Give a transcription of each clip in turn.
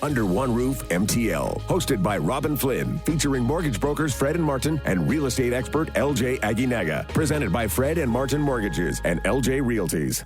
Under One Roof MTL, hosted by Robin Flynn, featuring mortgage brokers Fred and Martin and real estate expert LJ Aguinaga. Presented by Fred and Martin Mortgages and LJ Realties.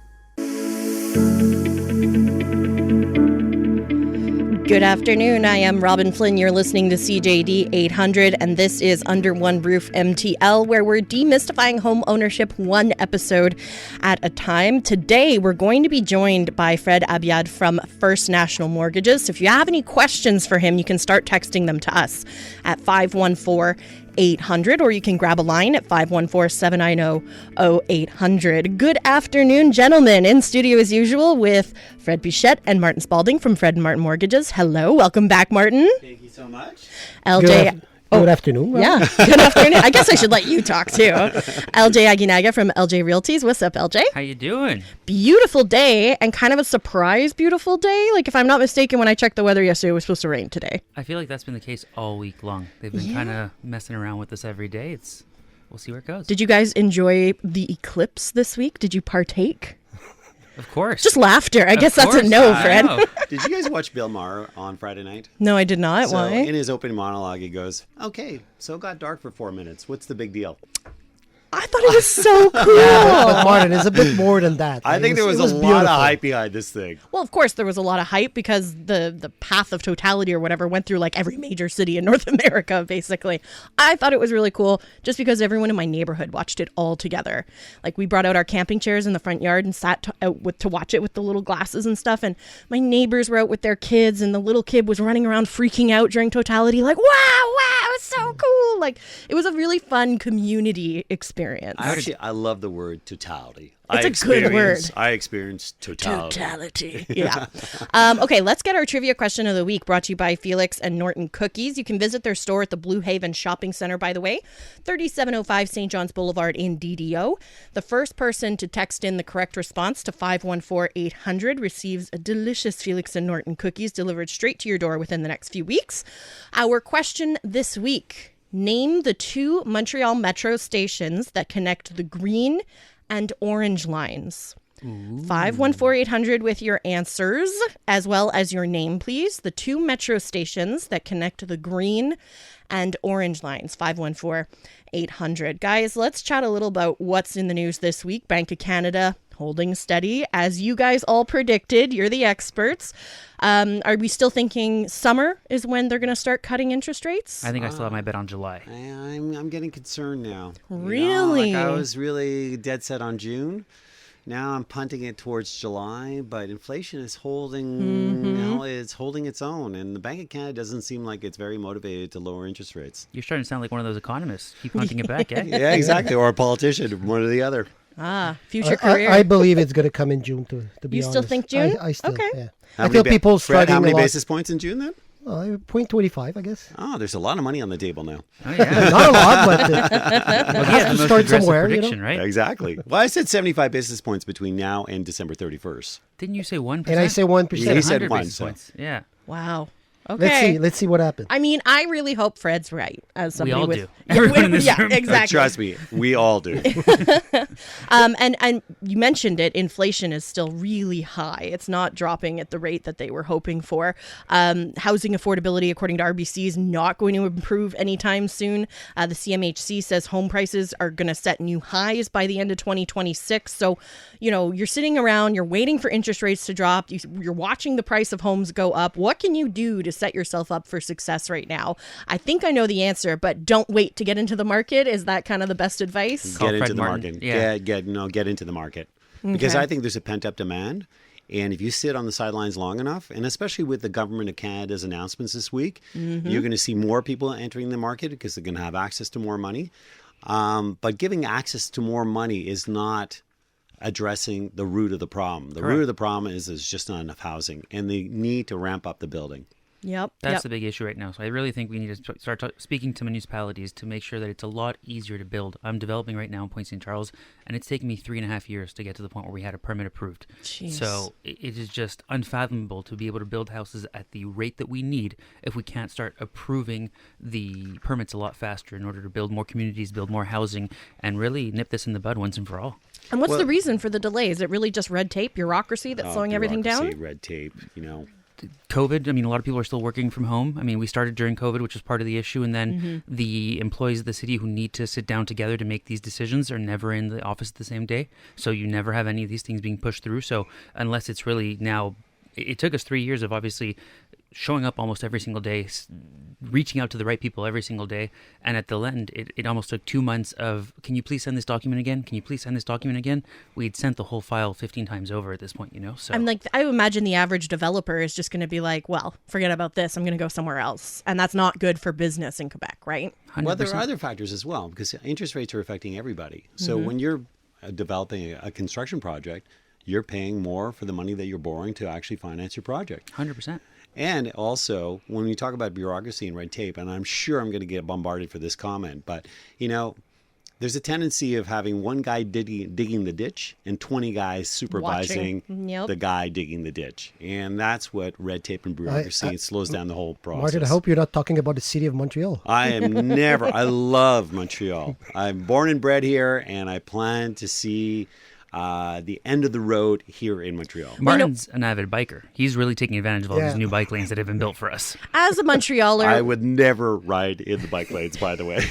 Good afternoon. I am Robin Flynn. You're listening to CJD 800, and this is Under One Roof MTL, where we're demystifying home ownership one episode at a time. Today, we're going to be joined by Fred Abiaad from First National Mortgages. So if you have any questions for him, you can start texting them to us at 514-800, or you can grab a line at 514-790-0800. Good afternoon, gentlemen. In studio as usual with Fred Abiaad and Martin Spalding from Fred and Martin Mortgages. Hello. Welcome back, Martin. Thank you so much. LJ. Good afternoon. Rob. Yeah, good afternoon. I guess I should let you talk too. LJ Aguinaga from LJ Realties. What's up, LJ? How you doing? Beautiful day, and kind of a surprise beautiful day. Like, if I'm not mistaken, when I checked the weather yesterday, it was supposed to rain today. I feel like that's been the case all week long. They've been kind of messing around with us every day. We'll see where it goes. Did you guys enjoy the eclipse this week? Did you partake? Of course. Just laughter. I guess that's a no, Fred. Did you guys watch Bill Maher on Friday night? No, I did not. So Why? in his opening monologue, he goes, okay, so it got dark for 4 minutes. What's the big deal? I thought it was so cool. But Martin, it's a bit more than that. I think there was a lot beautiful. of hype behind this thing. Well, of course, there was a lot of hype because the path of totality or whatever went through like every major city in North America, basically. I thought it was really cool just because everyone in my neighborhood watched it all together. Like, we brought out our camping chairs in the front yard and sat to watch it with the little glasses and stuff. And my neighbors were out with their kids, and the little kid was running around freaking out during totality, like, wow, it's so cool. Like, it was a really fun community experience. I love the word totality. It's a good word. I experienced totality. Totality. Yeah. Okay, let's get our trivia question of the week, brought to you by Felix and Norton Cookies. You can visit their store at the Blue Haven Shopping Center, by the way, 3705 St. John's Boulevard in DDO. The first person to text in the correct response to 514-800 receives a delicious Felix and Norton Cookies delivered straight to your door within the next few weeks. Our question this week: name the two Montreal Metro stations that connect the Green and Orange lines. 514-800 with your answers, as well as your name, please. The two Metro stations that connect the Green and Orange lines. 514-800. Guys, let's chat a little about what's in the news this week. Bank of Canada holding steady, as you guys all predicted. You're the experts. Are we still thinking summer is when they're going to start cutting interest rates? I think I still have my bet on July. I'm getting concerned now. Really? I was really dead set on June. Now I'm punting it towards July, but inflation is holding, it's holding its own, and the Bank of Canada doesn't seem like it's very motivated to lower interest rates. You're starting to sound like one of those economists. Keep hunting it back, eh? Yeah, exactly, or a politician, one or the other. Future career. I believe it's going to come in June, to be honest. You still think June? I still, Okay. yeah. How I many feel people Fred, starting how many a lot. basis points in June then? 0.25, I guess. Oh, there's a lot of money on the table now. Oh, yeah. Not a lot, but Well, has to the most start aggressive somewhere, prediction, right? Exactly. Well, I said 75 basis points between now and December 31st. Didn't you say 1%? and I say 1%. Yeah, he said 100 1, basis so. points. Yeah. Wow. Okay. Let's see what happens. I mean, I really hope Fred's right. As somebody We all with, do. Everyone in this room. exactly. Trust me, we all do. And you mentioned it. Inflation is still really high. It's not dropping at the rate that they were hoping for. Housing affordability, according to RBC, is not going to improve anytime soon. The CMHC says home prices are going to set new highs by the end of 2026. So, you're sitting around, you're waiting for interest rates to drop. You're watching the price of homes go up. What can you do to set yourself up for success right now? I think I know the answer, but don't wait to get into the market. Is that kind of the best advice? Call Get Fred into the Martin. market. Yeah. Get into the market. Because I think there's a pent-up demand. And if you sit on the sidelines long enough, and especially with the Government of Canada's announcements this week, you're going to see more people entering the market because they're going to have access to more money. But giving access to more money is not addressing the root of the problem. The root of the problem is there's just not enough housing, and they need to ramp up the building. Yep. That's the big issue right now. So I really think we need to start speaking to municipalities to make sure that it's a lot easier to build. I'm developing right now in Point St. Charles, and it's taken me 3.5 years to get to the point where we had a permit approved. Jeez. So it is just unfathomable to be able to build houses at the rate that we need if we can't start approving the permits a lot faster in order to build more communities, build more housing, and really nip this in the bud once and for all. And what's the reason for the delay? Is it really just red tape, bureaucracy that's slowing everything down? Red tape, COVID, I mean, a lot of people are still working from home. I mean, we started during COVID, which was part of the issue. And then the employees of the city who need to sit down together to make these decisions are never in the office the same day. So you never have any of these things being pushed through. So unless it's really now, it took us 3 years of obviously showing up almost every single day, reaching out to the right people every single day. And at the end, it almost took 2 months of, can you please send this document again? Can you please send this document again? We'd sent the whole file 15 times over at this point, you know? So I'm like, I imagine the average developer is just going to be like, well, forget about this. I'm going to go somewhere else. And that's not good for business in Quebec, right? 100%. Well, there are other factors as well, because interest rates are affecting everybody. So when you're developing a construction project, you're paying more for the money that you're borrowing to actually finance your project. 100%. And also, when we talk about bureaucracy and red tape, and I'm sure I'm going to get bombarded for this comment, but, you know, there's a tendency of having one guy digging the ditch and 20 guys supervising the guy digging the ditch. And that's what red tape and bureaucracy slows down the whole process. Martin, I hope you're not talking about the city of Montreal. I am never. I love Montreal. I'm born and bred here, and I plan to see the end of the road here in Montreal. Martin's an avid biker. He's really taking advantage of all these new bike lanes that have been built for us. As a Montrealer, I would never ride in the bike lanes, by the way.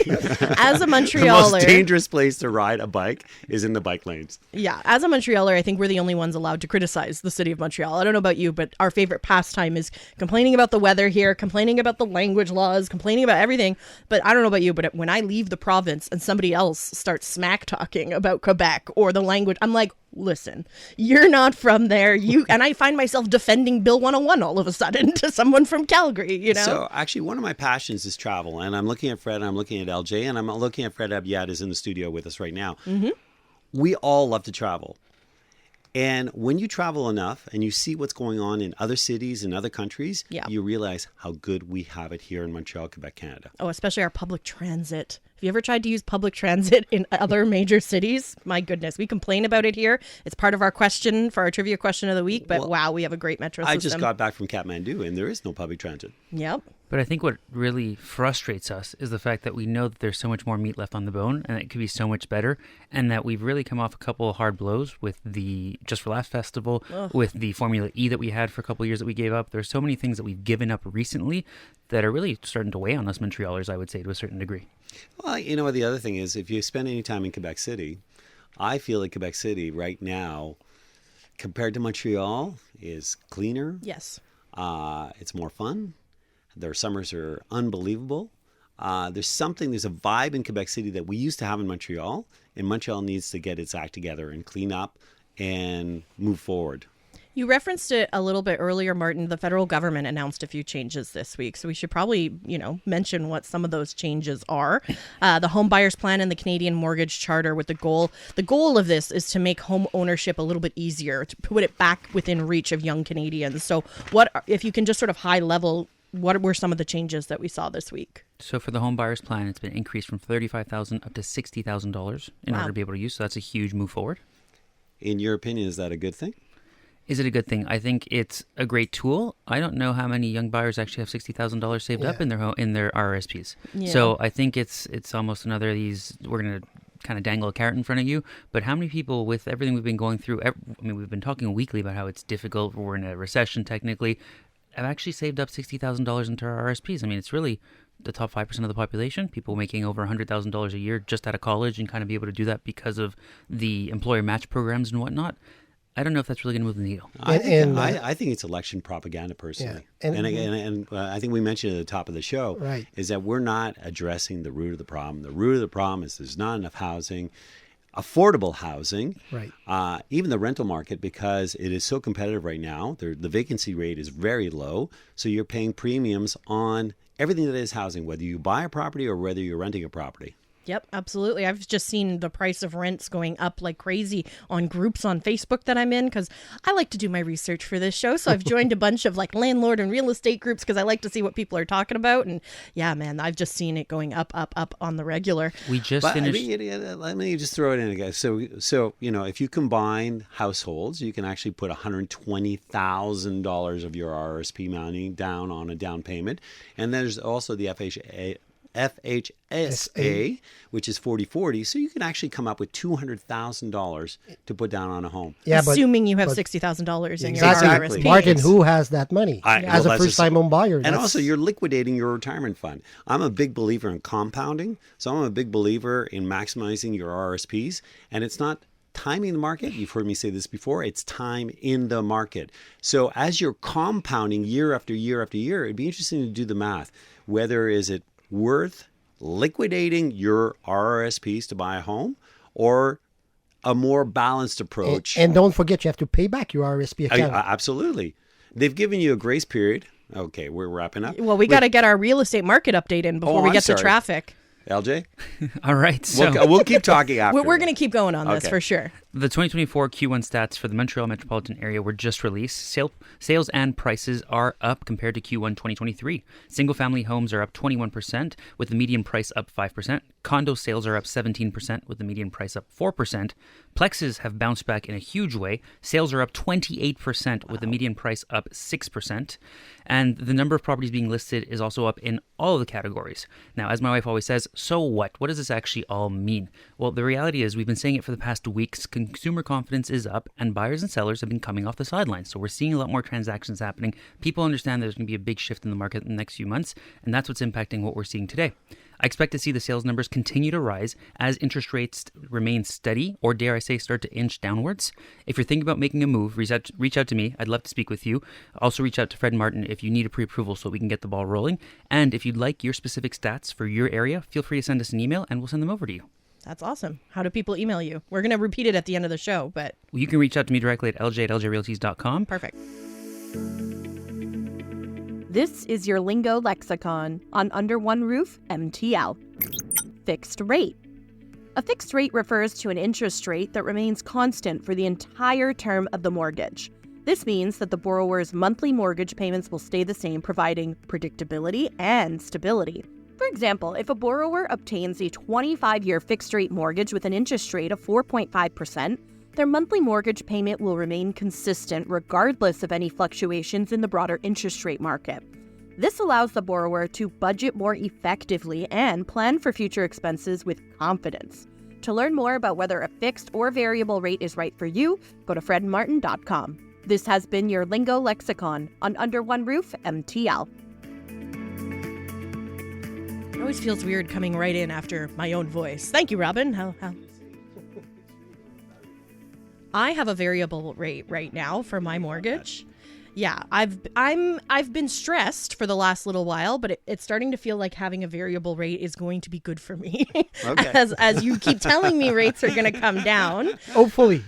As a The Montrealer, most dangerous place to ride a bike is in the bike lanes. yeah, as a Montrealer, I think we're the only ones allowed to criticize the city of Montreal. I don't know about you, but our favorite pastime is complaining about the weather here, complaining about the language laws, complaining about everything. But I don't know about you, but when I leave the province and somebody else starts smack talking about Quebec or the language, I'm like, listen, you're not from there. And I find myself defending Bill 101 all of a sudden to someone from Calgary, you know? So actually, one of my passions is travel. And I'm looking at Fred, and I'm looking at LJ, and I'm looking at Fred Abiaad is in the studio with us right now. We all love to travel. And when you travel enough and you see what's going on in other cities and other countries, you realize how good we have it here in Montreal, Quebec, Canada. Oh, especially our public transit. Have you ever tried to use public transit in other major cities? My goodness, we complain about it here. It's part of our question for our trivia question of the week, but wow, we have a great metro system. I just got back from Kathmandu, and there is no public transit. Yep. But I think what really frustrates us is the fact that we know that there's so much more meat left on the bone and it could be so much better, and that we've really come off a couple of hard blows with the Just for Laughs Festival, with the Formula E that we had for a couple of years that we gave up. There's so many things that we've given up recently that are really starting to weigh on us Montrealers, I would say, to a certain degree. Well, you know what the other thing is, if you spend any time in Quebec City, I feel like Quebec City right now, compared to Montreal, is cleaner. Yes. It's more fun. Their summers are unbelievable. There's a vibe in Quebec City that we used to have in Montreal, and Montreal needs to get its act together and clean up and move forward. You referenced it a little bit earlier, Martin. The federal government announced a few changes this week, so we should probably, mention what some of those changes are. The Home Buyers Plan and the Canadian Mortgage Charter, with the goal of this is to make home ownership a little bit easier, to put it back within reach of young Canadians. So, if you can just sort of high level, what were some of the changes that we saw this week? So for the Home Buyers Plan, it's been increased from $35,000 up to $60,000 in order to be able to use. So that's a huge move forward. In your opinion, is that a good thing? Is it a good thing? I think it's a great tool. I don't know how many young buyers actually have $60,000 saved up in their RRSPs. Yeah. So I think it's almost another of these, we're going to kind of dangle a carrot in front of you. But how many people, with everything we've been going through, we've been talking weekly about how it's difficult, we're in a recession technically, have actually saved up $60,000 into our RSPs. I mean, it's really the top 5% of the population, people making over $100,000 a year just out of college, and kind of be able to do that because of the employer match programs and whatnot. I don't know if that's really going to move the needle. I think it's election propaganda, personally. Yeah. And I think we mentioned at the top of the show, is that we're not addressing the root of the problem. The root of the problem is there's not enough housing, affordable housing, even the rental market, because it is so competitive right now. The vacancy rate is very low, so you're paying premiums on everything that is housing, whether you buy a property or whether you're renting a property. Yep, absolutely. I've just seen the price of rents going up like crazy on groups on Facebook that I'm in, because I like to do my research for this show. So I've joined a bunch of like landlord and real estate groups because I like to see what people are talking about. And yeah, man, I've just seen it going up on the regular. We just finished. Let me just throw it in, guys. So if you combine households, you can actually put $120,000 of your RSP money down on a down payment. And there's also the FHSA, which is 40/40. So you can actually come up with $200,000 to put down on a home. Yeah, Assuming you have $60,000 in exactly. your RRSP. Martin, who has that money as well, a first-time home buyer? And also, you're liquidating your retirement fund. I'm a big believer in compounding. So I'm a big believer in maximizing your RSPs. And it's not timing the market. You've heard me say this before. It's time in the market. So as you're compounding year after year after year, it'd be interesting to do the math. Whether is it worth liquidating your RRSPs to buy a home or a more balanced approach. And don't forget, you have to pay back your RSP account. Absolutely. They've given you a grace period. Okay, we're wrapping up. Well, we got to get our real estate market update in before we get to traffic. LJ? All right. So we'll keep talking after. We're going to keep going on this for sure. The 2024 Q1 stats for the Montreal metropolitan area were just released. Sales and prices are up compared to Q1 2023. Single-family homes are up 21%, with the median price up 5%. Condo sales are up 17%, with the median price up 4%. Plexes have bounced back in a huge way. Sales are up 28%, with the median price up 6%. And the number of properties being listed is also up in all of the categories. Now, as my wife always says, so what? What does this actually all mean? Well, the reality is we've been saying it for the past weeks. Consumer confidence is up and buyers and sellers have been coming off the sidelines. So we're seeing a lot more transactions happening. People understand there's going to be a big shift in the market in the next few months, and that's what's impacting what we're seeing today. I expect to see the sales numbers continue to rise as interest rates remain steady, or dare I say start to inch downwards. If you're thinking about making a move, reach out to me. I'd love to speak with you. Also reach out to Fred and Martin if you need a pre-approval so we can get the ball rolling. And if you'd like your specific stats for your area, feel free to send us an email and we'll send them over to you. That's awesome. How do people email you? We're going to repeat it at the end of the show, but... Well, you can reach out to me directly at lj@ljrealties.com. Perfect. This is your lingo lexicon on Under One Roof MTL. Fixed rate. A fixed rate refers to an interest rate that remains constant for the entire term of the mortgage. This means that the borrower's monthly mortgage payments will stay the same, providing predictability and stability. For example, if a borrower obtains a 25-year fixed-rate mortgage with an interest rate of 4.5%, their monthly mortgage payment will remain consistent regardless of any fluctuations in the broader interest rate market. This allows the borrower to budget more effectively and plan for future expenses with confidence. To learn more about whether a fixed or variable rate is right for you, go to fredandmartin.com. This has been your Lingo Lexicon on Under One Roof MTL. It always feels weird coming right in after my own voice. Thank you, Robin. How? I have a variable rate right now for my mortgage. Yeah, I've been stressed for the last little while, but it's starting to feel like having a variable rate is going to be good for me. Okay. As you keep telling me rates are going to come down. Hopefully.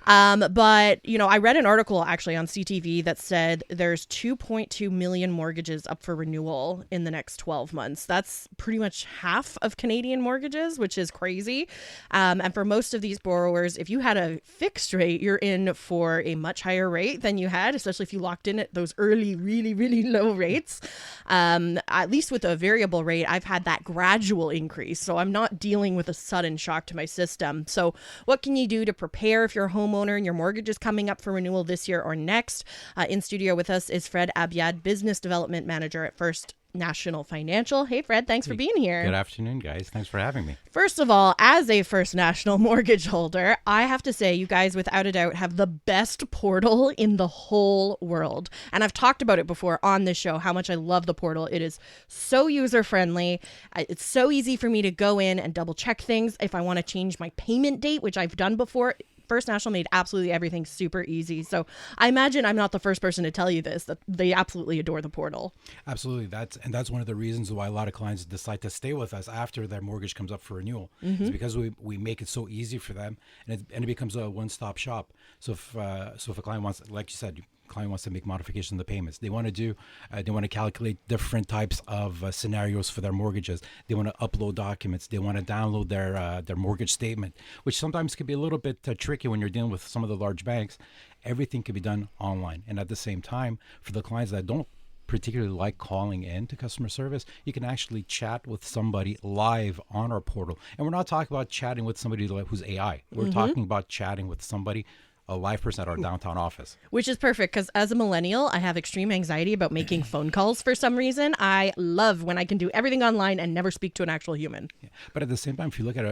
But, I read an article actually on CTV that said there's 2.2 million mortgages up for renewal in the next 12 months. That's pretty much half of Canadian mortgages, which is crazy. And for most of these borrowers, if you had a fixed rate, you're in for a much higher rate than you had, especially if you locked in at those early, really, really low rates. At least with a variable rate, I've had that gradual increase. So I'm not dealing with a sudden shock to my system. So what can you do to prepare if you're a homeowner and your mortgage is coming up for renewal this year or next? In studio with us is Fred Abiaad, Business Development Manager at First National Financial. Hey, Fred, thanks for being here. Good afternoon, guys. Thanks for having me. First of all, as a First National mortgage holder, I have to say you guys, without a doubt, have the best portal in the whole world. And I've talked about it before on this show, how much I love the portal. It is so user-friendly. It's so easy for me to go in and double-check things. If I want to change my payment date, which I've done before, First National made absolutely everything super easy. So I imagine I'm not the first person to tell you this, that they absolutely adore the portal. Absolutely. That's one of the reasons why a lot of clients decide to stay with us after their mortgage comes up for renewal. It's because we make it so easy for them, and it becomes a one-stop shop. So if a client wants, like you said, client wants to make modifications in the payments, they want to calculate different types of scenarios for their mortgages. They want to upload documents. They want to download their mortgage statement, which sometimes can be a little bit tricky when you're dealing with some of the large banks. Everything can be done online. And at the same time, for the clients that don't particularly like calling in to customer service, you can actually chat with somebody live on our portal. And we're not talking about chatting with somebody who's AI. We're talking about chatting with somebody a live person at our downtown office. Which is perfect because as a millennial, I have extreme anxiety about making phone calls for some reason. I love when I can do everything online and never speak to an actual human. Yeah. But at the same time, if you look at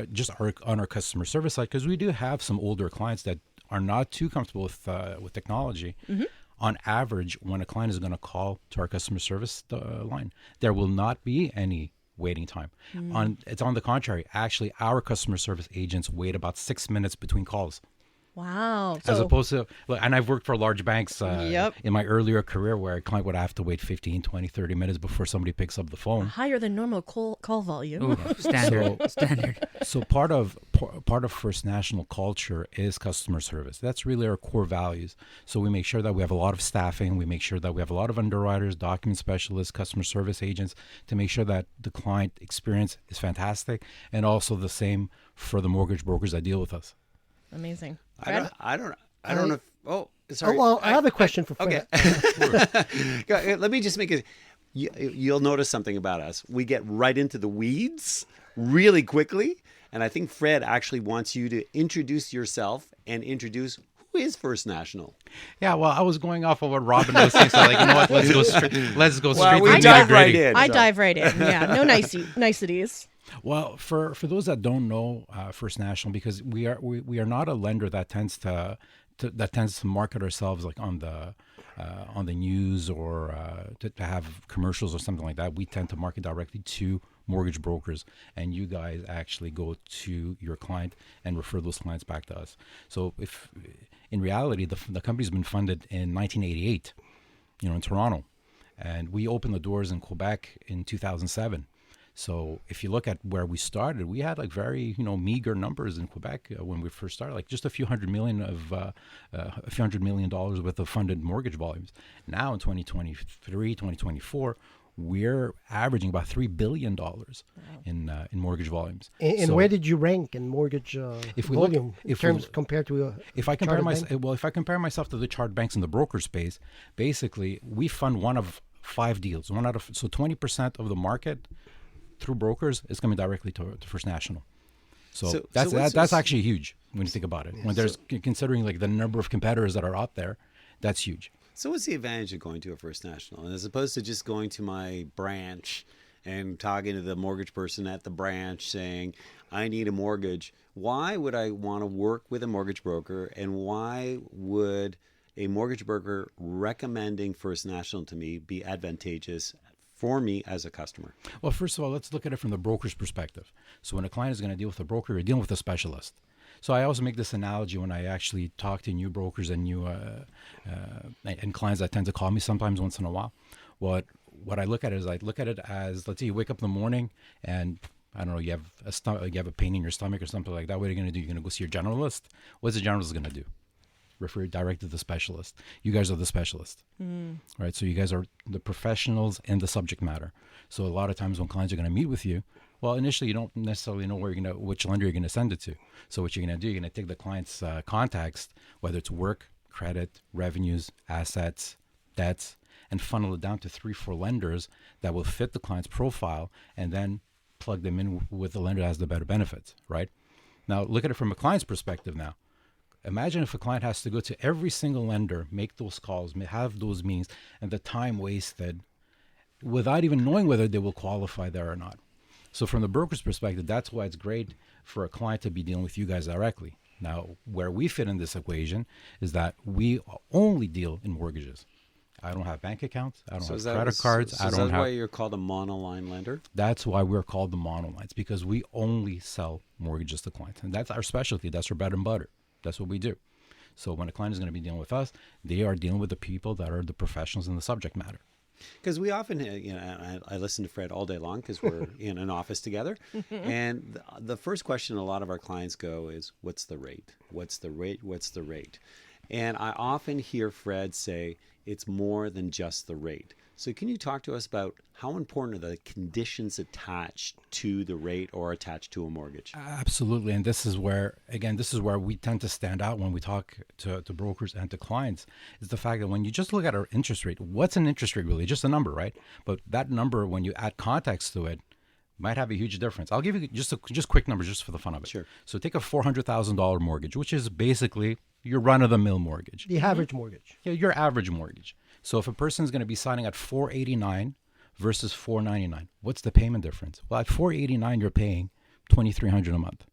on our customer service side, because we do have some older clients that are not too comfortable with technology. Mm-hmm. On average, when a client is going to call to our customer service line, there will not be any waiting time. It's on the contrary. Actually, our customer service agents wait about 6 minutes between calls. Wow. As opposed to, and I've worked for large banks Yep. in my earlier career where a client would have to wait 15, 20, 30 minutes before somebody picks up the phone. Higher than normal call volume. Ooh, standard. So part of First National culture is customer service. That's really our core values. So we make sure that we have a lot of staffing. We make sure that we have a lot of underwriters, document specialists, customer service agents to make sure that the client experience is fantastic, and also the same for the mortgage brokers that deal with us. Amazing. I don't know. Sorry. Oh, well, I have a question for Fred. Okay. Let me just make it. You'll notice something about us. We get right into the weeds really quickly. And I think Fred actually wants you to introduce yourself and introduce who is First National. Yeah, well, I was going off of what Robin was saying. So, let's go straight. We dive right in. I dive right in. Yeah, no niceties. Well, for those that don't know First National, because we are not a lender that tends to market ourselves like on the news or to have commercials or something like that. We tend to market directly to mortgage brokers, and you guys actually go to your client and refer those clients back to us. So if in reality the company's been funded in 1988, in Toronto, and we opened the doors in Quebec in 2007. So if you look at where we started, we had very meager numbers in Quebec when we first started, just a few hundred million dollars worth of funded mortgage volumes. Now in 2023, 2024, we're averaging about $3 billion in mortgage volumes. And so, where did you rank in mortgage volume compared to if I compare myself to the chartered banks in the broker space, basically we fund one of 5 deals. So 20% of the market through brokers is coming directly to First National. So that's actually huge when you think about it. When there's considering the number of competitors that are out there, that's huge. So what's the advantage of going to a First National? And as opposed to just going to my branch and talking to the mortgage person at the branch saying, I need a mortgage, why would I want to work with a mortgage broker, and why would a mortgage broker recommending First National to me be advantageous for me as a customer? Well, first of all, let's look at it from the broker's perspective. So when a client is going to deal with a broker, you're dealing with a specialist. So I also make this analogy when I actually talk to new brokers and new and clients that tend to call me sometimes once in a while. What I look at it is as, let's say you wake up in the morning and I don't know, you have a pain in your stomach or something like that. What are you going to do? You're going to go see your generalist. What's the generalist going to do? Refer direct to the specialist. You guys are the specialist, right? So you guys are the professionals in the subject matter. So a lot of times when clients are going to meet with you, well, initially you don't necessarily know which lender you're going to send it to. So what you're going to do, you're going to take the client's context, whether it's work, credit, revenues, assets, debts, and funnel it down to 3-4 lenders that will fit the client's profile, and then plug them in with the lender that has the better benefits, right? Now look at it from a client's perspective now. Imagine if a client has to go to every single lender, make those calls, have those meetings, and the time wasted without even knowing whether they will qualify there or not. So from the broker's perspective, that's why it's great for a client to be dealing with you guys directly. Now, where we fit in this equation is that we only deal in mortgages. I don't have bank accounts. I don't have credit cards. So that's why you're called a monoline lender? That's why we're called the monolines, because we only sell mortgages to clients. And that's our specialty. That's our bread and butter. That's what we do. So when a client is going to be dealing with us, they are dealing with the people that are the professionals in the subject matter. Because we often, I listen to Fred all day long because we're in an office together. And the first question a lot of our clients go is, what's the rate? What's the rate? What's the rate? And I often hear Fred say, it's more than just the rate. So can you talk to us about how important are the conditions attached to the rate or attached to a mortgage? Absolutely. And this is where we tend to stand out when we talk to brokers and to clients, is the fact that when you just look at our interest rate, what's an interest rate really? Just a number, right? But that number, when you add context to it, might have a huge difference. I'll give you just quick numbers just for the fun of it. Sure. So take a $400,000 mortgage, which is basically your run-of-the-mill mortgage. The average mortgage. Yeah, your average mortgage. So if a person's going to be signing at $489 versus $499, what's the payment difference? Well, at $489, you're paying $2,300 a month.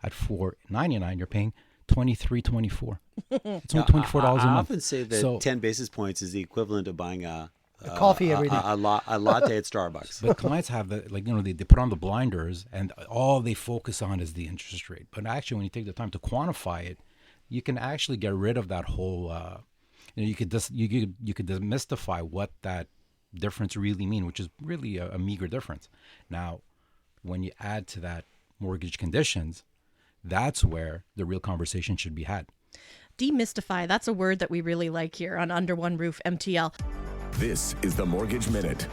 At $499, you're paying $2,324. It's only $24 a month. I often say that 10 basis points is the equivalent of buying a coffee every day. A latte at Starbucks. But clients have they put on the blinders and all they focus on is the interest rate. But actually, when you take the time to quantify it, you can actually get rid of that whole. You could demystify what that difference really mean, which is really a meager difference. Now, when you add to that mortgage conditions, that's where the real conversation should be had. Demystify. That's a word that we really like here on Under One Roof MTL. This is the Mortgage Minute.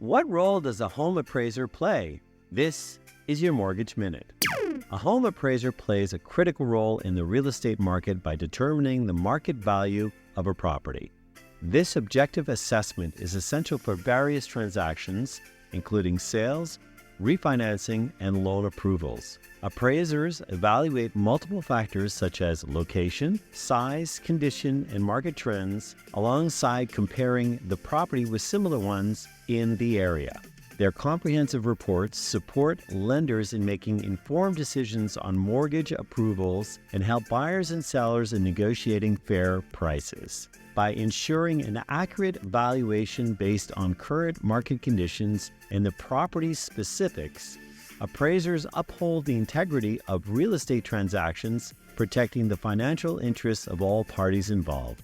What role does a home appraiser play? This is your Mortgage Minute. A home appraiser plays a critical role in the real estate market by determining the market value of a property. This objective assessment is essential for various transactions, including sales, refinancing, and loan approvals. Appraisers evaluate multiple factors such as location, size, condition, and market trends, alongside comparing the property with similar ones in the area. Their comprehensive reports support lenders in making informed decisions on mortgage approvals and help buyers and sellers in negotiating fair prices. By ensuring an accurate valuation based on current market conditions and the property's specifics, appraisers uphold the integrity of real estate transactions, protecting the financial interests of all parties involved.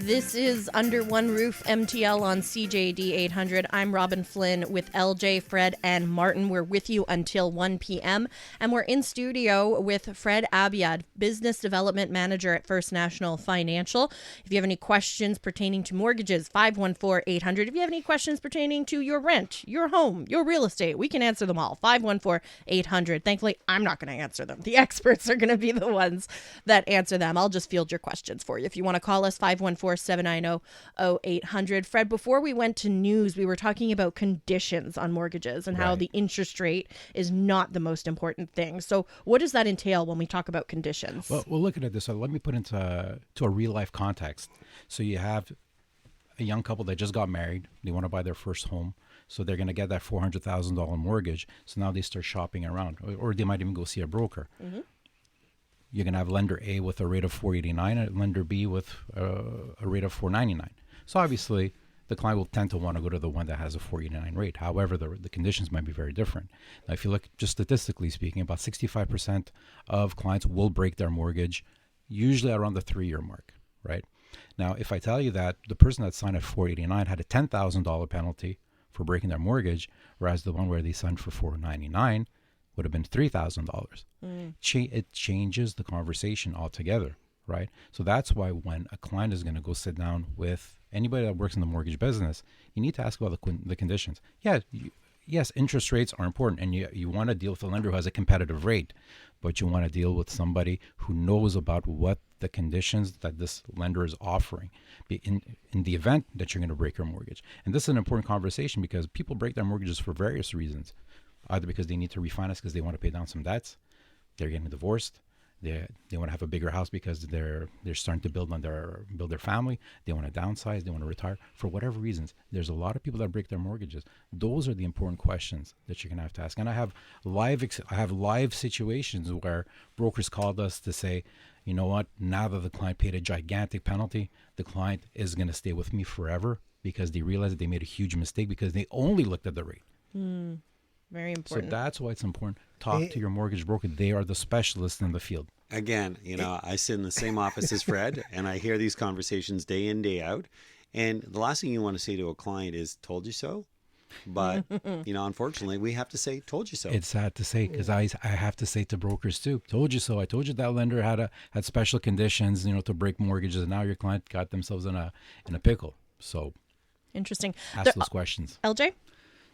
This is Under One Roof MTL on CJD 800. I'm Robin Flynn with LJ, Fred, and Martin. We're with you until 1 p.m. And we're in studio with Fred Abiaad, Business Development Manager at First National Financial. If you have any questions pertaining to mortgages, 514-800. If you have any questions pertaining to your rent, your home, your real estate, we can answer them all. 514-800. Thankfully, I'm not going to answer them. The experts are going to be the ones that answer them. I'll just field your questions for you. If you want to call us, 514-790-0800. Fred, before we went to news, we were talking about conditions on mortgages and how the interest rate is not the most important thing. So what does that entail when we talk about conditions? Well, looking at this, so let me put into a real life context. So you have a young couple that just got married. They want to buy their first home. So they're going to get that $400,000 mortgage. So now they start shopping around, or they might even go see a broker. Mm-hmm. You're going to have lender A with a rate of $489 and lender B with a rate of $499. So obviously, the client will tend to want to go to the one that has a $489 rate. However, the conditions might be very different. Now, if you look just statistically speaking, about 65% of clients will break their mortgage, usually around the 3-year mark, right? Now, if I tell you that the person that signed at $489 had a $10,000 penalty for breaking their mortgage, whereas the one where they signed for $499 would have been $3,000. It changes the conversation altogether, right? So that's why when a client is going to go sit down with anybody that works in the mortgage business, you need to ask about the conditions. Yes, interest rates are important, and you want to deal with a lender who has a competitive rate, but you want to deal with somebody who knows about what the conditions that this lender is offering in the event that you're going to break your mortgage. And this is an important conversation because people break their mortgages for various reasons. Either because they need to refinance because they want to pay down some debts, they're getting divorced, they want to have a bigger house because they're starting to build their family, they want to downsize, they want to retire. For whatever reasons, there's a lot of people that break their mortgages. Those are the important questions that you're going to have to ask. And I have live situations where brokers called us to say, you know what, now that the client paid a gigantic penalty, the client is going to stay with me forever because they realized that they made a huge mistake because they only looked at the rate. Very important. So that's why it's important. Talk to your mortgage broker. They are the specialists in the field. Again, I sit in the same office as Fred, and I hear these conversations day in, day out. And the last thing you want to say to a client is, told you so. But, unfortunately, we have to say, told you so. It's sad to say because I have to say to brokers too, told you so. I told you that lender had special conditions, to break mortgages. And now your client got themselves in a pickle. So interesting. Ask those questions. LJ?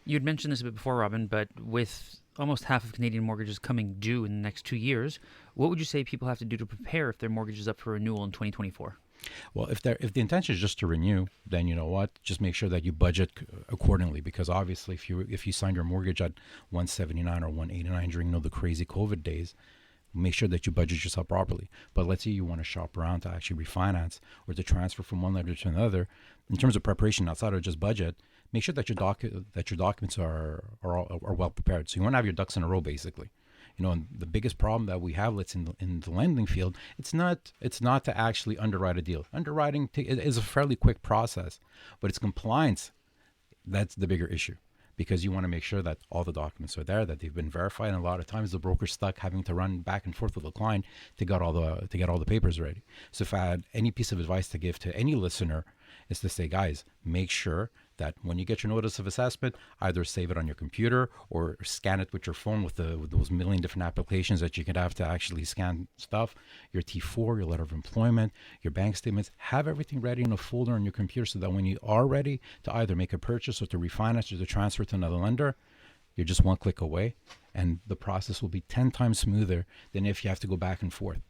You had mentioned this a bit before, Robin, but with almost half of Canadian mortgages coming due in the next 2 years, what would you say people have to do to prepare if their mortgage is up for renewal in 2024? Well, if the intention is just to renew, then you know what? Just make sure that you budget accordingly, because obviously, if you signed your mortgage at 179 or 189 during the crazy COVID days, make sure that you budget yourself properly. But let's say you want to shop around to actually refinance or to transfer from one lender to another. In terms of preparation, outside of just budget, make sure that your documents are well prepared. So you want to have your ducks in a row, basically. And the biggest problem that we have, in the lending field, it's not to actually underwrite a deal. Underwriting is a fairly quick process, but it's compliance that's the bigger issue, because you want to make sure that all the documents are there, that they've been verified, and a lot of times the broker's stuck having to run back and forth with the client to get all the papers ready. So if I had any piece of advice to give to any listener, is to say, guys, make sure that when you get your notice of assessment, either save it on your computer or scan it with your phone with those million different applications that you could have to actually scan stuff, your T4, your letter of employment, your bank statements, have everything ready in a folder on your computer so that when you are ready to either make a purchase or to refinance or to transfer to another lender, you're just one click away, and the process will be 10 times smoother than if you have to go back and forth.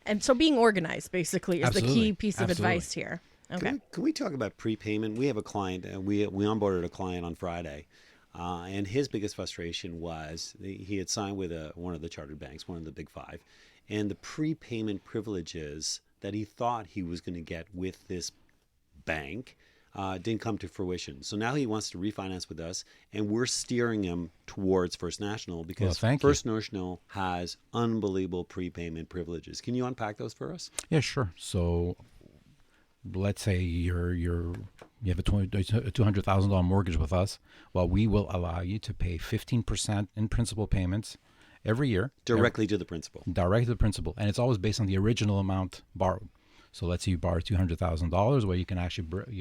And so being organized, basically, is the key piece of advice here. Okay. Can we talk about prepayment? We have a client, we onboarded a client on Friday, and his biggest frustration was he had signed with one of the chartered banks, one of the big five, and the prepayment privileges that he thought he was going to get with this bank didn't come to fruition. So now he wants to refinance with us, and we're steering him towards First National because First National has unbelievable prepayment privileges. Can you unpack those for us? Yeah, sure. So let's say you have a $200,000 mortgage with us. Well, we will allow you to pay 15% in principal payments every year. Directly to the principal. Directly to the principal. And it's always based on the original amount borrowed. So let's say you borrow $200,000, where you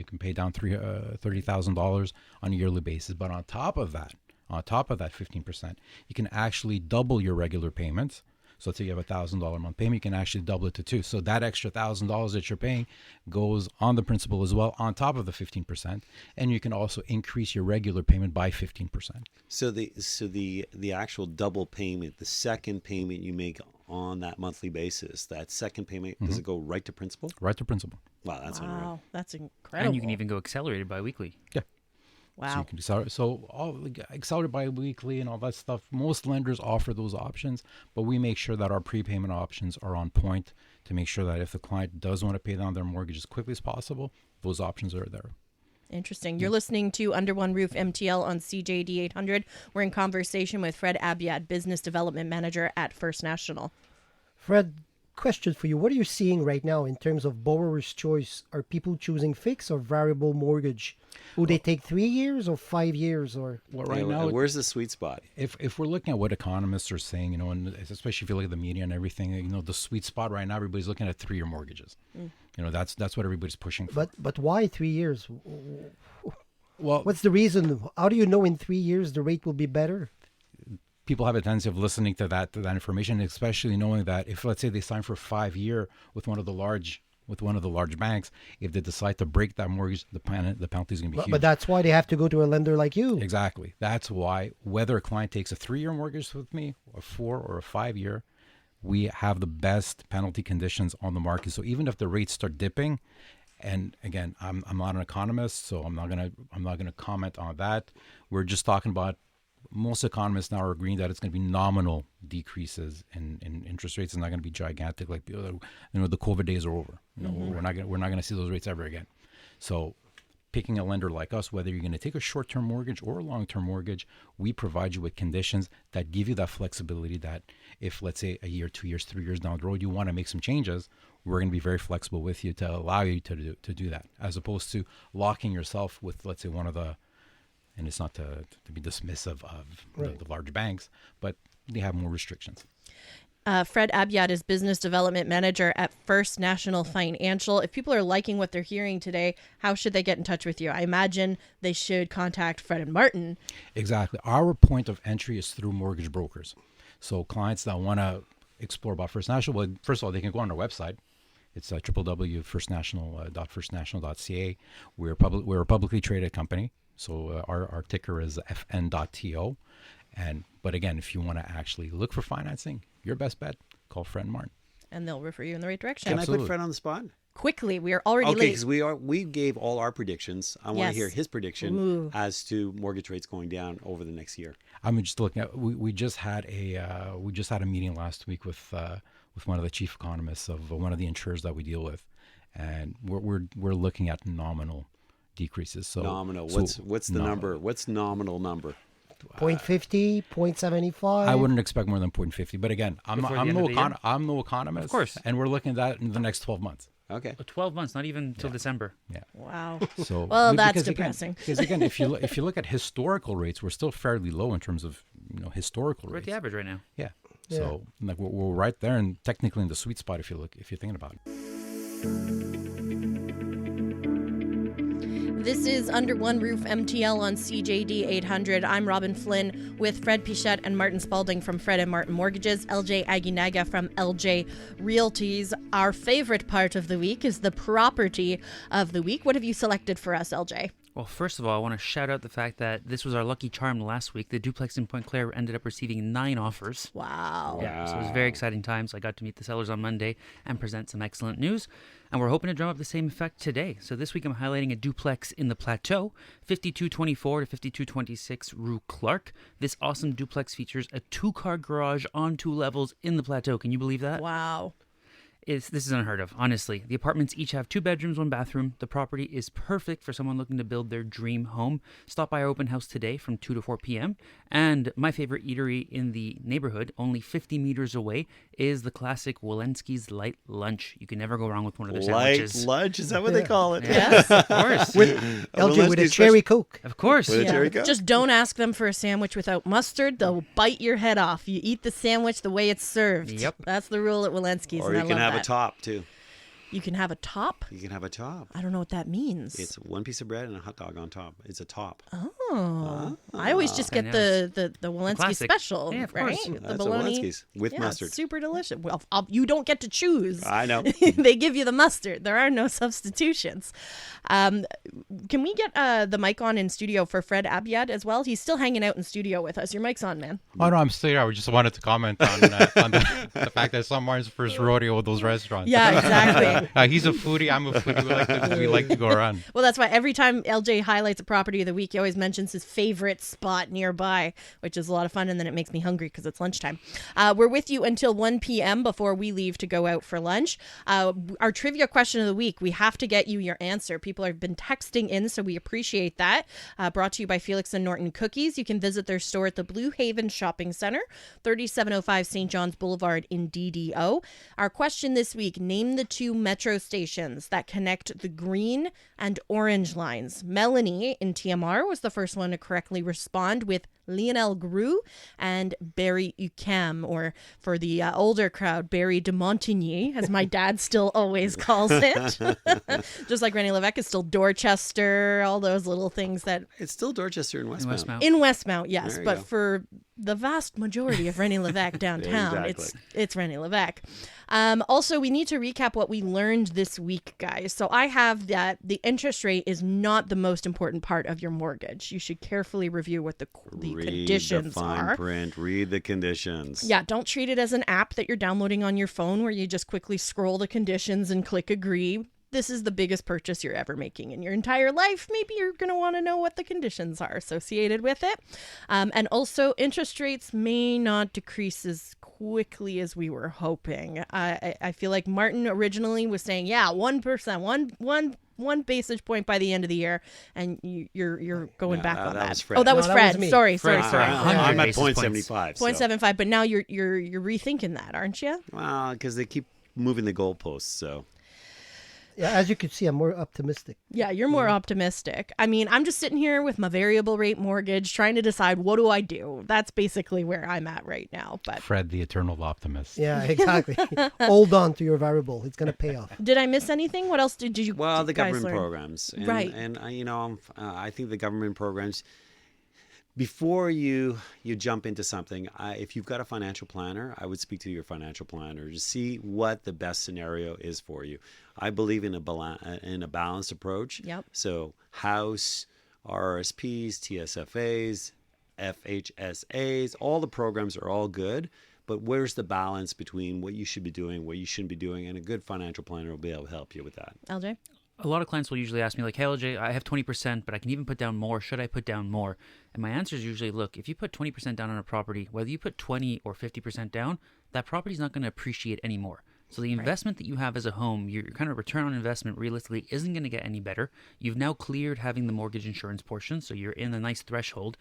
can pay down $30,000 on a yearly basis. But on top of that 15%, you can actually double your regular payments. So let's say you have $1,000 a month payment, you can actually double it to 2. So that extra $1,000 that you're paying goes on the principal as well, on top of the 15%, and you can also increase your regular payment by 15%. So the actual double payment, the second payment you make on that monthly basis, that second payment, does it go right to principal? Right to principal. Wow, that's unreal. That's incredible. And you can even go accelerated bi-weekly. Yeah. Wow. So you can accelerate. So all accelerated bi-weekly and all that stuff. Most lenders offer those options, but we make sure that our prepayment options are on point to make sure that if the client does want to pay down their mortgage as quickly as possible, those options are there. Interesting. You're listening to Under One Roof MTL on CJD 800. We're in conversation with Fred Abiaad, Business Development Manager at First National. Fred, question for you. What are you seeing right now in terms of borrower's choice? Are people choosing fixed or variable mortgage? Would they take 3 years or 5 years? Or right now, where's the sweet spot? If we're looking at what economists are saying, and especially if you look at the media and everything, the sweet spot right now, everybody's looking at 3-year mortgages. That's what everybody's pushing for. But why 3 years? Well, what's the reason? How do you know in 3 years the rate will be better? People have a tendency of listening to that information, especially knowing that if, let's say, they sign for a 5-year with one of the large banks, if they decide to break that mortgage, the penalty is going to be huge. But that's why they have to go to a lender like you. Exactly. That's why whether a client takes a 3-year mortgage with me, a 4 or a 5-year, we have the best penalty conditions on the market. So even if the rates start dipping, and again, I'm not an economist, so I'm not gonna comment on that. We're just talking about. Most economists now are agreeing that it's going to be nominal decreases in interest rates. It's not going to be gigantic, like the COVID days are over. We're not going to see those rates ever again. So, picking a lender like us, whether you're going to take a short-term mortgage or a long-term mortgage, we provide you with conditions that give you that flexibility. That if, let's say, a year, 2 years, 3 years down the road, you want to make some changes, we're going to be very flexible with you to allow you to do that, as opposed to locking yourself with, let's say, one of the. And it's not to be dismissive of the large banks, but they have more restrictions. Fred Abiaad is Business Development Manager at First National Financial. If people are liking what they're hearing today, how should they get in touch with you? I imagine they should contact Fred and Martin. Exactly. Our point of entry is through mortgage brokers. So clients that want to explore about First National, well, first of all, they can go on our website. It's www.firstnational.ca. We're a publicly traded company. So our ticker is FN.TO. But again, if you want to actually look for financing, your best bet, call Fred and Martin. And they'll refer you in the right direction. Can I Absolutely. put Fred on the spot? Quickly, we are already Okay, late. because we gave all our predictions. I want Yes. to hear his prediction Ooh. as to mortgage rates going down over the next year. I'm just looking at. We just had a meeting last week with one of the chief economists of one of the insurers that we deal with, and we're looking at nominal decreases. So Nominal. so What's the number? What's nominal number? 0.50, 0.75. I wouldn't expect more than 0.50. But again, I'm Before the end of the year? I'm no economist. Of course. And we're looking at that in the next 12 months. Okay. 12 months, not even till December. Yeah. Wow. So Well, that's because depressing. Because again, if you look at historical rates, we're still fairly low in terms of historical We're at rates. the average right now. Yeah. So like we're right there and technically in the sweet spot if you're thinking about it. This is Under One Roof MTL on CJD 800. I'm Robin Flynn with Fred Pichette and Martin Spalding from Fred and Martin Mortgages, LJ Aguinaga from LJ Realties. Our favorite part of the week is the property of the week. What have you selected for us, LJ? Well, first of all, I want to shout out the fact that this was our lucky charm last week. The duplex in Point Claire ended up receiving 9 offers. Wow. Yeah, so it was very exciting times. I got to meet the sellers on Monday and present some excellent news. And we're hoping to drum up the same effect today. So this week I'm highlighting a duplex in the Plateau, 5224 to 5226 Rue Clark. This awesome duplex features a 2-car garage on 2 levels in the Plateau. Can you believe that? Wow. This is unheard of, honestly. The apartments each have 2 bedrooms, 1 bathroom. The property is perfect for someone looking to build their dream home. Stop by our open house today from 2 to 4 p.m. And my favorite eatery in the neighborhood, only 50 meters away, is the classic Walensky's Light Lunch. You can never go wrong with one of their sandwiches. Light lunch? Is that what they call it? Yes. Of course. LJ with a cherry Coke. Of course. With a cherry Coke? Just don't ask them for a sandwich without mustard. They'll bite your head off. You eat the sandwich the way it's served. Yep. That's the rule at Walensky's. Or and you I can love have that. a top, too. You can have a top? You can have a top. I don't know what that means. It's 1 piece of bread and a hot dog on top. It's a top. Oh, I always just get the Walensky classic. special, Yeah, of right? course. The That's a bologna Walensky's with yeah, mustard. super delicious. Well, you don't get to choose. I know. They give you the mustard. There are no substitutions. Can we get the mic on in studio for Fred Abiaad as well? He's still hanging out in studio with us. Your mic's on, man. Oh no, I'm still here. I just wanted to comment on the fact that it's not Martin's first rodeo with those restaurants. Yeah, exactly. He's a foodie. I'm a foodie. We like to go around. Well, that's why every time LJ highlights a property of the week, he always mentions his favorite spot nearby, which is a lot of fun. And then it makes me hungry because it's lunchtime. We're with you until 1 p.m. before we leave to go out for lunch. Our trivia question of the week, we have to get you your answer. People have been texting in, so we appreciate that. Brought to you by Felix and Norton Cookies. You can visit their store at the Blue Haven Shopping Center, 3705 St. John's Boulevard in DDO. Our question this week, name the 2 metro stations that connect the green and orange lines. Melanie in TMR was the first one to correctly respond with Lionel Groux and Barry Ucam, or for the older crowd, Barry de Montigny, as my dad still always calls it. Just like Rennie Levesque is still Dorchester, all those little things that... It's still Dorchester and Westmount. In Westmount, yes, There you but go. for the vast majority of Rennie Levesque downtown, Exactly. it's Rennie Levesque. Also, we need to recap what we learned this week, guys. So I have that the interest rate is not the most important part of your mortgage. You should carefully review what the Read conditions the fine are. print. Read the conditions. Yeah, don't treat it as an app that you're downloading on your phone where you just quickly scroll the conditions and click agree. This is the biggest purchase you're ever making in your entire life. Maybe you're going to want to know what the conditions are associated with it. And also, interest rates may not decrease as quickly as we were hoping. I feel like Martin originally was saying, 1%, one basis point by the end of the year, and you're going back on that that. was Fred. Oh, that was No, that Fred. was me. Sorry. I'm at basis points. 0.75. so- 0.75, but now you're rethinking that, aren't you? Well, because they keep moving the goalposts, so. Yeah, as you can see, I'm more optimistic. Yeah, you're more optimistic. I mean, I'm just sitting here with my variable rate mortgage trying to decide what do I do. That's basically where I'm at right now. But Fred, the eternal optimist. Yeah, exactly. Hold on to your variable. It's going to pay off. did I miss anything? What else did you Well, the guys government learn? programs. And, Right. And, I think the government programs, before you jump into something, if you've got a financial planner, I would speak to your financial planner to see what the best scenario is for you. I believe in a balanced approach. Yep. So house, RRSPs, TSFAs, FHSAs, all the programs are all good. But where's the balance between what you should be doing, what you shouldn't be doing? And a good financial planner will be able to help you with that. LJ? A lot of clients will usually ask me, like, hey, LJ, I have 20%, but I can even put down more. Should I put down more? And my answer is usually, look, if you put 20% down on a property, whether you put 20 or 50% down, that property's not going to appreciate anymore. So the investment that you have as a home, your kind of return on investment realistically isn't going to get any better. You've now cleared having the mortgage insurance portion, so you're in a nice threshold.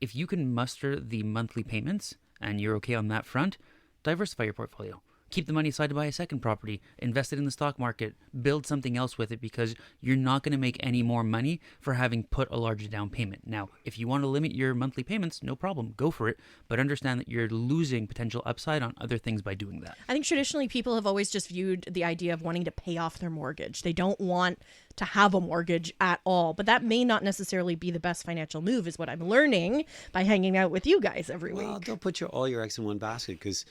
If you can muster the monthly payments and you're okay on that front, diversify your portfolio. Keep the money aside to buy a second property, invest it in the stock market, build something else with it, because you're not going to make any more money for having put a larger down payment. Now, if you want to limit your monthly payments, no problem, go for it, but understand that you're losing potential upside on other things by doing that. I think traditionally people have always just viewed the idea of wanting to pay off their mortgage. They don't want to have a mortgage at all, but that may not necessarily be the best financial move, is what I'm learning by hanging out with you guys every week. Well, don't put all your eggs in one basket, because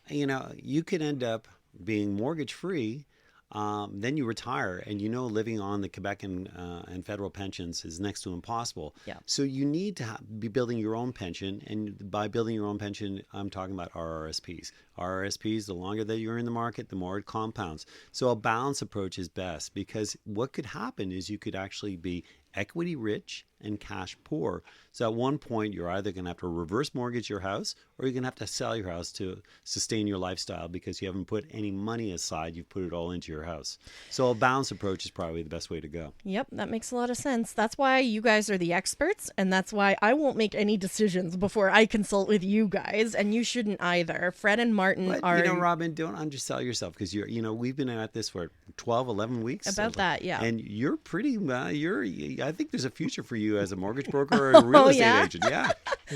you could end up being mortgage free. Then you retire, and living on the Quebec and federal pensions is next to impossible. Yeah. So you need to be building your own pension, and by building your own pension, I'm talking about RRSPs. RRSPs, the longer that you're in the market, the more it compounds. So a balanced approach is best, because what could happen is you could actually be equity rich and cash poor. So at one point, you're either going to have to reverse mortgage your house, or you're going to have to sell your house to sustain your lifestyle, because you haven't put any money aside. You've put it all into your house. So a balanced approach is probably the best way to go. Yep, that makes a lot of sense. That's why you guys are the experts, and that's why I won't make any decisions before I consult with you guys, and you shouldn't either. Fred and Martin are... Robin, don't undersell yourself, because we've been at this for 12, 11 weeks. About that, yeah. And you're pretty, I think there's a future for you as a mortgage broker or a real estate agent. Yeah.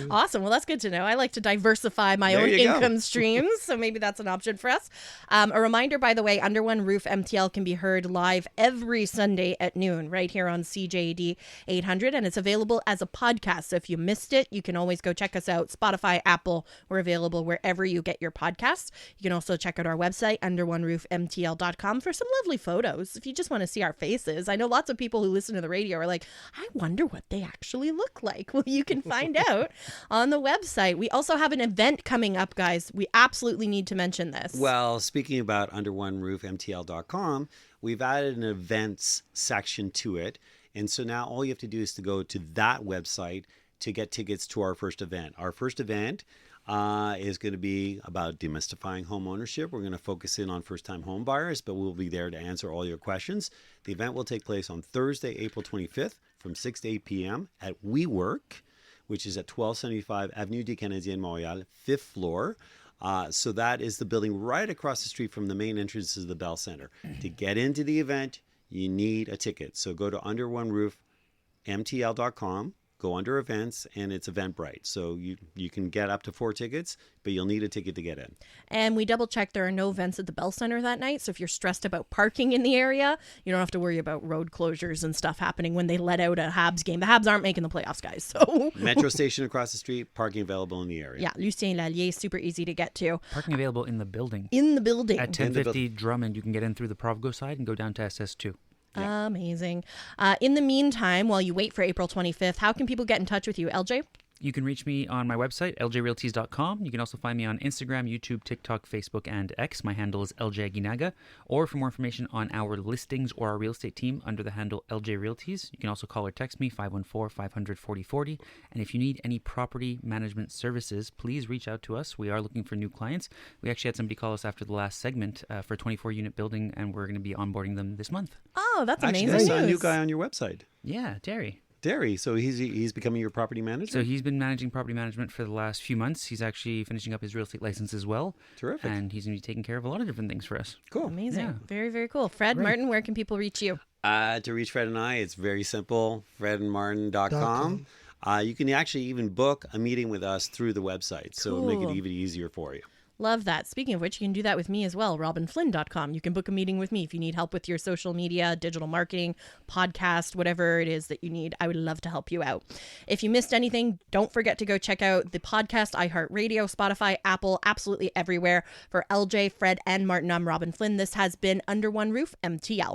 Awesome. Well, that's good to know. I like to diversify my own income streams, so maybe that's an option for us. A reminder, by the way, Under One Roof MTL can be heard live every Sunday at noon right here on CJD 800, and it's available as a podcast. So if you missed it, you can always go check us out. Spotify, Apple, we're available wherever you get your podcasts. You can also check out our website, underoneroofmtl.com, for some lovely photos if you just want to see our faces. I know lots of people who listen to the radio are like, I wonder what they actually look like. Well, you can find out on the website. We also have an event coming up, guys. We absolutely need to mention this. Well, speaking about underoneroofmtl.com, we've added an events section to it. And so now all you have to do is to go to that website to get tickets to our first event. Our first event is going to be about demystifying home ownership. We're going to focus in on first-time home buyers, but we'll be there to answer all your questions. The event will take place on Thursday, April 25th from 6 to 8 p.m. at WeWork, which is at 1275 Avenue des Canadiens, Montréal, 5th floor. So that is the building right across the street from the main entrance to the Bell Center. To get into the event, you need a ticket. So go to underoneroofmtl.com. Go under events, and it's Eventbrite. So you can get up to 4 tickets, but you'll need a ticket to get in. And we double checked, there are no events at the Bell Center that night. So if you're stressed about parking in the area, you don't have to worry about road closures and stuff happening when they let out a Habs game. The Habs aren't making the playoffs, guys. So Metro station across the street, parking available in the area. Yeah, Lucien Lallier, super easy to get to. Parking available in the building. In the building. At 1050 Drummond, you can get in through the Provigo side and go down to SS2. Yeah. Amazing. In the meantime, while you wait for April 25th, how can people get in touch with you, LJ? You can reach me on my website, ljrealties.com. You can also find me on Instagram, YouTube, TikTok, Facebook, and X. My handle is LJ Aguinaga. Or for more information on our listings or our real estate team under the handle LJ Realties, you can also call or text me, 514-500-4040. And if you need any property management services, please reach out to us. We are looking for new clients. We actually had somebody call us after the last segment for a 24-unit building, and we're going to be onboarding them this month. Oh, that's amazing. Actually, I saw a new guy on your website. Yeah, Terry. So he's becoming your property manager? So he's been managing property management for the last few months. He's actually finishing up his real estate license as well. Terrific. And he's going to be taking care of a lot of different things for us. Cool. Amazing. Yeah. Very, very cool. Fred, Martin, where can people reach you? To reach Fred and I, it's very simple, fredandmartin.com. You can actually even book a meeting with us through the website, so it'll make it even easier for you. Love that. Speaking of which, you can do that with me as well, robinflynn.com. You can book a meeting with me if you need help with your social media, digital marketing, podcast, whatever it is that you need. I would love to help you out. If you missed anything, don't forget to go check out the podcast, iHeartRadio, Spotify, Apple, absolutely everywhere. For LJ, Fred, and Martin, I'm Robin Flynn. This has been Under One Roof MTL.